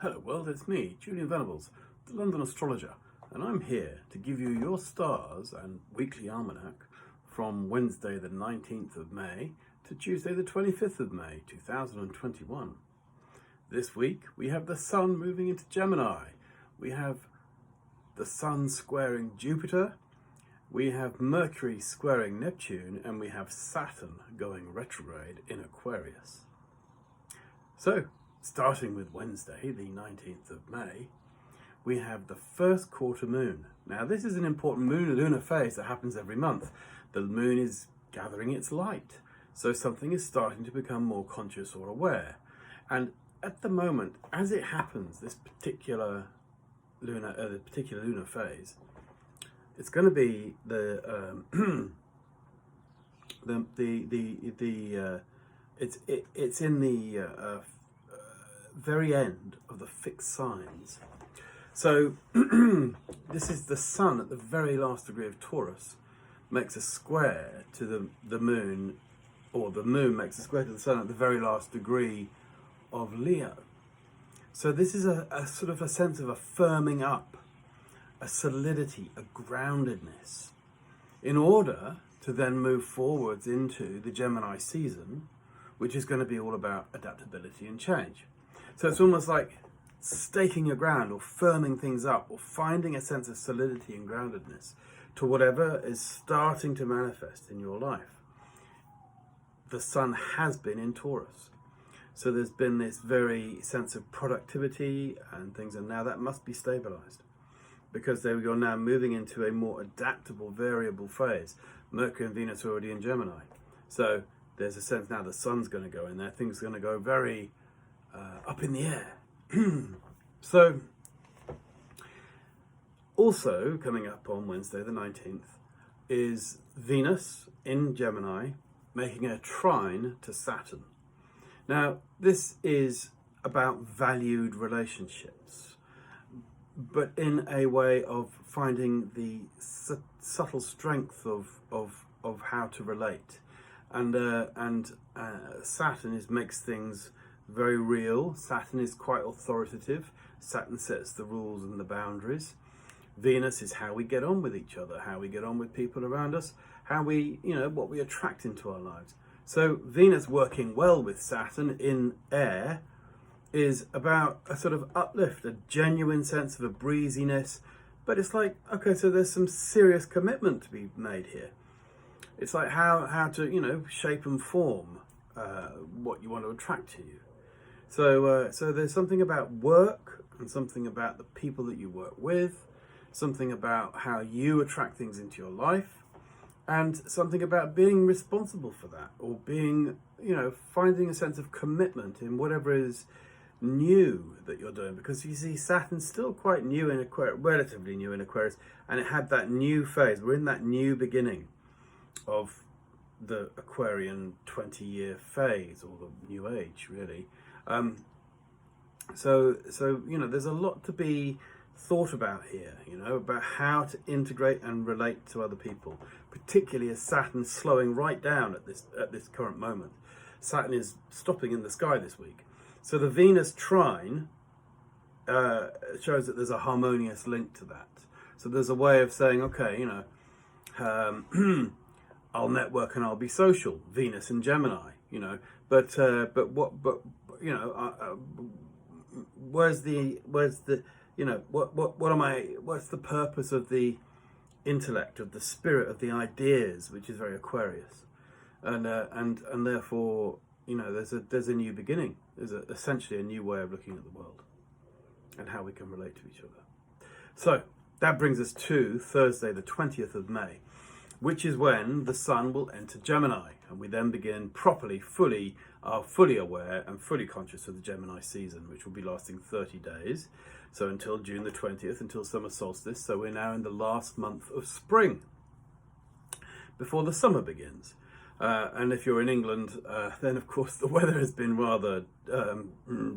Hello world, it's me, Julian Venables, the London Astrologer, and I'm here to give you your stars and weekly almanac from Wednesday the 19th of May to Tuesday the 25th of May 2021. This week we have the Sun moving into Gemini, we have the Sun squaring Jupiter, we have Mercury squaring Neptune, and we have Saturn going retrograde in Aquarius. So, starting with Wednesday, the 19th of May, we have the first quarter moon. Now, this is an important lunar phase that happens every month. The moon is gathering its light, so something is starting to become more conscious or aware. And at the moment, as it happens, this particular lunar phase, it's going to be it's in the very end of the fixed signs. So this is the Sun at the very last degree of Taurus makes a square to the moon, or the moon makes a square to the Sun at the very last degree of Leo. So this is a sort of a sense of a firming up, a solidity, a groundedness, in order to then move forwards into the Gemini season, which is going to be all about adaptability and change. So it's almost like staking your ground or firming things up or finding a sense of solidity and groundedness to whatever is starting to manifest in your life. The Sun has been in Taurus. So there's been this very sense of productivity and things, and now that must be stabilized, because there we are now moving into a more adaptable, variable phase. Mercury and Venus are already in Gemini. So there's a sense now the Sun's going to go in there. Things are going to go very up in the air. So also coming up on Wednesday the 19th is Venus in Gemini making a trine to Saturn. Now, this is about valued relationships, but in a way of finding the subtle strength of how to relate. And Saturn makes things very real. Saturn is quite authoritative. Saturn sets the rules and the boundaries. Venus is how we get on with each other, how we get on with people around us, how we, what we attract into our lives. So Venus working well with Saturn in air is about a sort of uplift, a genuine sense of a breeziness. But it's like, okay, so there's some serious commitment to be made here. It's like how to, shape and form what you want to attract to you. So there's something about work and something about the people that you work with, something about how you attract things into your life, and something about being responsible for that, or being, finding a sense of commitment in whatever is new that you're doing. Because you see, Saturn's still quite new in Aquarius, relatively new in Aquarius, and it had that new phase. We're in that new beginning of the Aquarian 20-year phase, or the new age, really. So there's a lot to be thought about here, about how to integrate and relate to other people, particularly as Saturn's slowing right down at this current moment. Saturn is stopping in the sky this week. So the Venus trine shows that there's a harmonious link to that. So there's a way of saying, okay, I'll network and I'll be social, Venus and Gemini, but what's the purpose of the intellect, of the spirit, of the ideas, which is very Aquarius, and therefore, there's a new beginning. There's essentially a new way of looking at the world and how we can relate to each other. So that brings us to Thursday, the 20th of May, which is when the Sun will enter Gemini, and we then begin properly, fully aware and fully conscious of the Gemini season, which will be lasting 30 days. So until June the 20th, until summer solstice. So we're now in the last month of spring, before the summer begins. And if you're in England, then of course the weather has been rather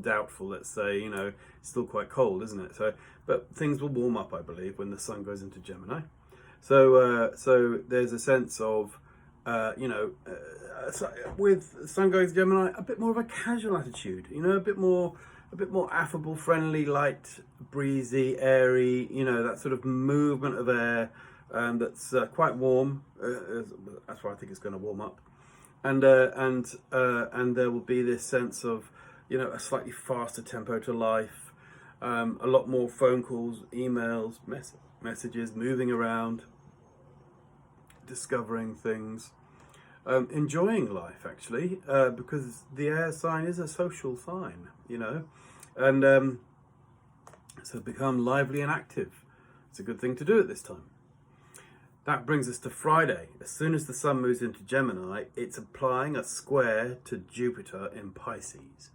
doubtful. Let's say, it's still quite cold, isn't it? But things will warm up, I believe, when the Sun goes into Gemini. So there's a sense of, with Sun going to Gemini, a bit more of a casual attitude, a bit more a bit more affable, friendly, light, breezy, airy, you know, that sort of movement of air that's quite warm. That's why I think it's going to warm up. And there will be this sense of, you know, a slightly faster tempo to life, a lot more phone calls, emails, messages, moving around, discovering things, enjoying life actually, because the air sign is a social sign, you know, and so become lively and active. It's a good thing to do at this time. That brings us to Friday. As soon as the sun moves into Gemini, it's applying a square to Jupiter in Pisces.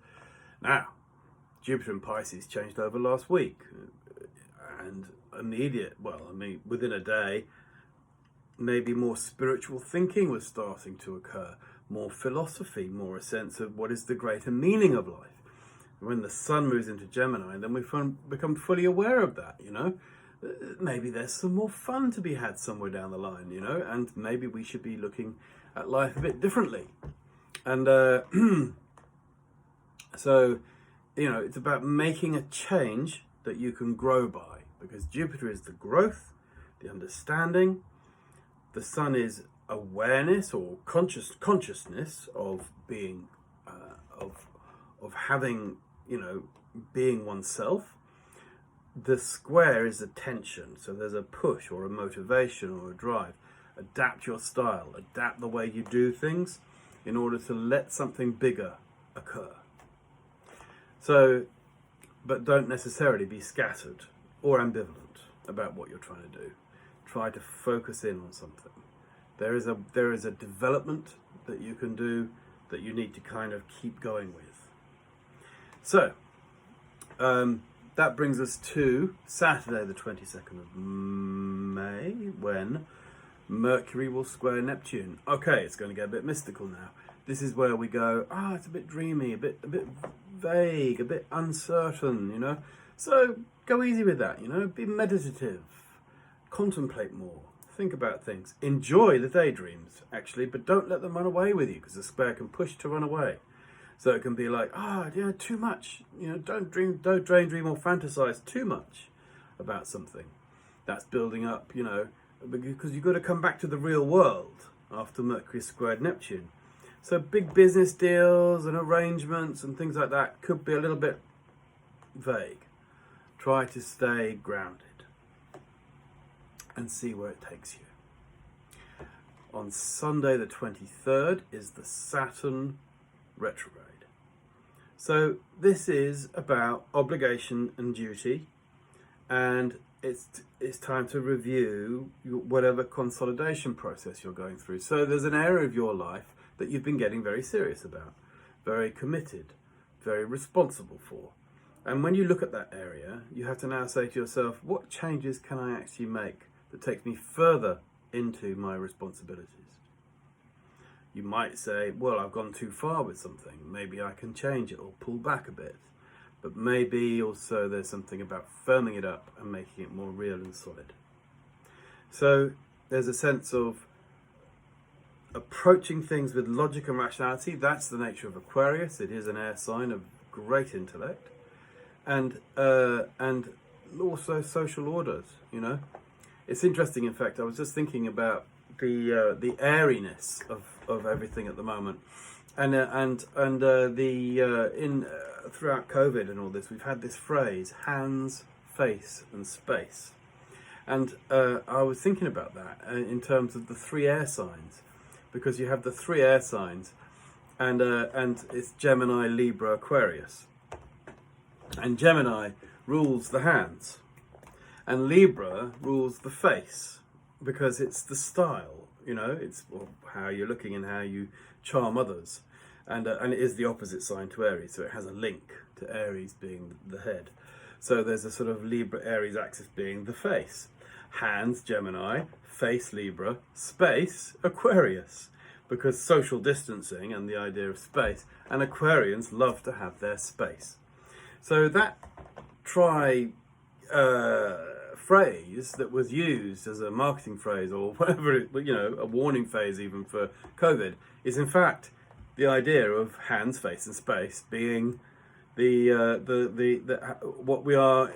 Now, Jupiter in Pisces changed over last week, and within a day, maybe more spiritual thinking was starting to occur, more philosophy, more a sense of what is the greater meaning of life. When the sun moves into Gemini, then we become fully aware of that, you know. Maybe there's some more fun to be had somewhere down the line, you know, and maybe we should be looking at life a bit differently. And so, you know, it's about making a change that you can grow by, because Jupiter is the growth, the understanding. The sun is awareness or consciousness of being, of having, you know, being oneself. The square is attention, so there's a push or a motivation or a drive. Adapt your style, adapt the way you do things in order to let something bigger occur. So, but don't necessarily be scattered or ambivalent about what you're trying to do. Try to focus in on something. There is a development that you can do that you need to kind of keep going with. So, that brings us to Saturday the 22nd of May, when Mercury will square Neptune. Okay, it's going to get a bit mystical now. This is where we go, it's a bit dreamy, a bit vague, a bit uncertain, you know. So go easy with that, you know. Be meditative, contemplate more, think about things. Enjoy the daydreams, actually, but don't let them run away with you, because the square can push to run away. So it can be like, too much. You know, don't dream or fantasize too much about something. That's building up, you know, because you've got to come back to the real world after Mercury squared Neptune. So big business deals and arrangements and things like that could be a little bit vague. Try to stay grounded and see where it takes you. On Sunday the 23rd is the Saturn retrograde. So this is about obligation and duty, and it's time to review whatever consolidation process you're going through. So there's an area of your life that you've been getting very serious about, very committed, very responsible for. And when you look at that area, you have to now say to yourself, what changes can I actually make that takes me further into my responsibilities? You might say, well, I've gone too far with something. Maybe I can change it or pull back a bit. But maybe also there's something about firming it up and making it more real and solid. So there's a sense of approaching things with logic and rationality. That's the nature of Aquarius. It is an air sign of great intellect. And also social orders, you know. It's interesting, in fact, I was just thinking about the airiness of everything at the moment, and throughout COVID and all this, we've had this phrase: hands, face, and space. And I was thinking about that in terms of the three air signs, because you have the three air signs, and it's Gemini, Libra, Aquarius, and Gemini rules the hands, and Libra rules the face. Because it's the style, you know, it's how you're looking and how you charm others. And it is the opposite sign to Aries, so it has a link to Aries being the head. So there's a sort of Libra-Aries axis being the face. Hands, Gemini, face, Libra, space, Aquarius. Because social distancing and the idea of space, and Aquarians love to have their space. So that phrase that was used as a marketing phrase or whatever, you know, a warning phrase even for COVID, is in fact the idea of hands, face and space being what we are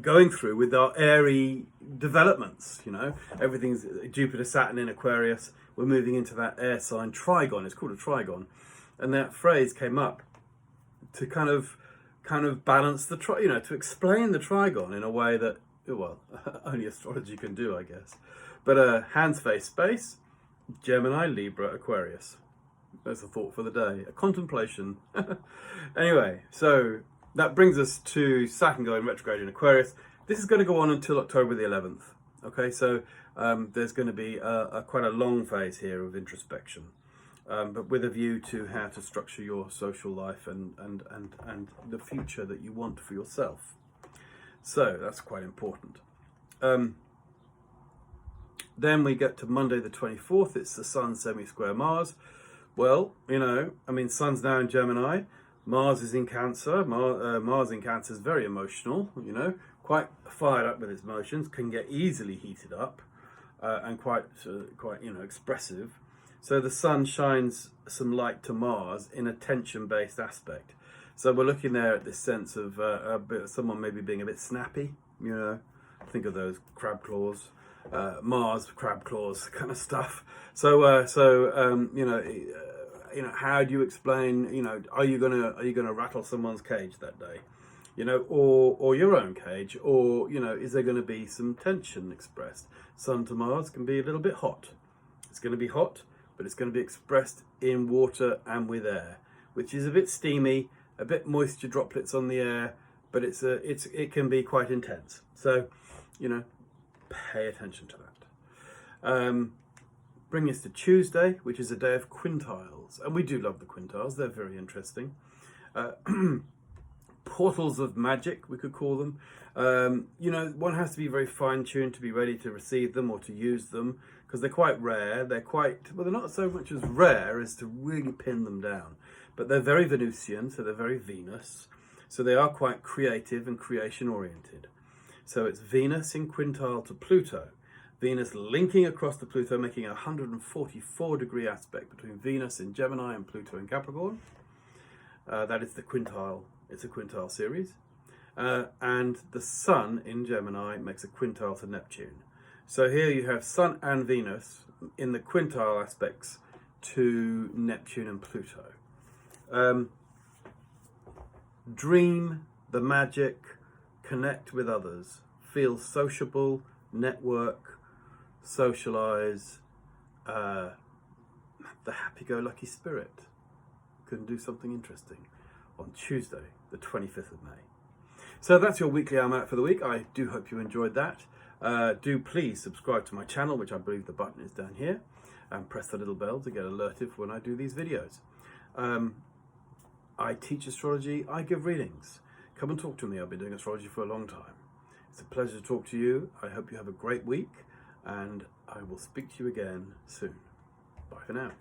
going through with our airy developments. You know, everything's Jupiter, Saturn in Aquarius. We're moving into that air sign trigon. It's called a trigon, and that phrase came up to kind of balance the to explain the trigon in a way that, well, only astrology can do, I guess. But hands, face, space, Gemini, Libra, Aquarius. That's a thought for the day, a contemplation. Anyway, so that brings us to Saturn going retrograde in Aquarius. This is going to go on until October the 11th. Okay, so there's going to be quite a long phase here of introspection, but with a view to how to structure your social life and the future that you want for yourself. So that's quite important. Then we get to Monday the 24th. It's the Sun semi-square Mars. Well, you know, I mean, Sun's now in Gemini. Mars is in Cancer. Mars in Cancer is very emotional, you know, quite fired up with its emotions, can get easily heated up, and quite expressive. So the Sun shines some light to Mars in a tension-based aspect. So we're looking there at this sense of someone maybe being a bit snappy, you know. Think of those crab claws. Mars crab claws kind of stuff. So how do you explain, you know, are you gonna rattle someone's cage that day, you know, or your own cage, or, you know, is there going to be some tension expressed? Sun to Mars can be a little bit hot. It's going to be hot, but it's going to be expressed in water and with air, which is a bit steamy, a bit moisture droplets on the air, but it can be quite intense. So, you know, pay attention to that. Bring us to Tuesday, which is a day of quintiles. And we do love the quintiles. They're very interesting. Portals of magic, we could call them. You know, one has to be very fine-tuned to be ready to receive them or to use them, because they're quite rare. They're not so much as rare as to really pin them down. But they're very Venusian, so they're very Venus. So they are quite creative and creation-oriented. So it's Venus in quintile to Pluto. Venus linking across to Pluto, making a 144-degree aspect between Venus in Gemini and Pluto in Capricorn. That is the quintile. It's a quintile series. And the Sun in Gemini makes a quintile to Neptune. So here you have Sun and Venus in the quintile aspects to Neptune and Pluto. Dream the magic, connect with others, feel sociable, network, socialize, the happy-go-lucky spirit can do something interesting on Tuesday, the 25th of May. So that's your weekly almanac for the week. I do hope you enjoyed that. Do please subscribe to my channel, which I believe the button is down here, and press the little bell to get alerted when I do these videos. I teach astrology, I give readings. Come and talk to me. I've been doing astrology for a long time. It's a pleasure to talk to you. I hope you have a great week, and I will speak to you again soon. Bye for now.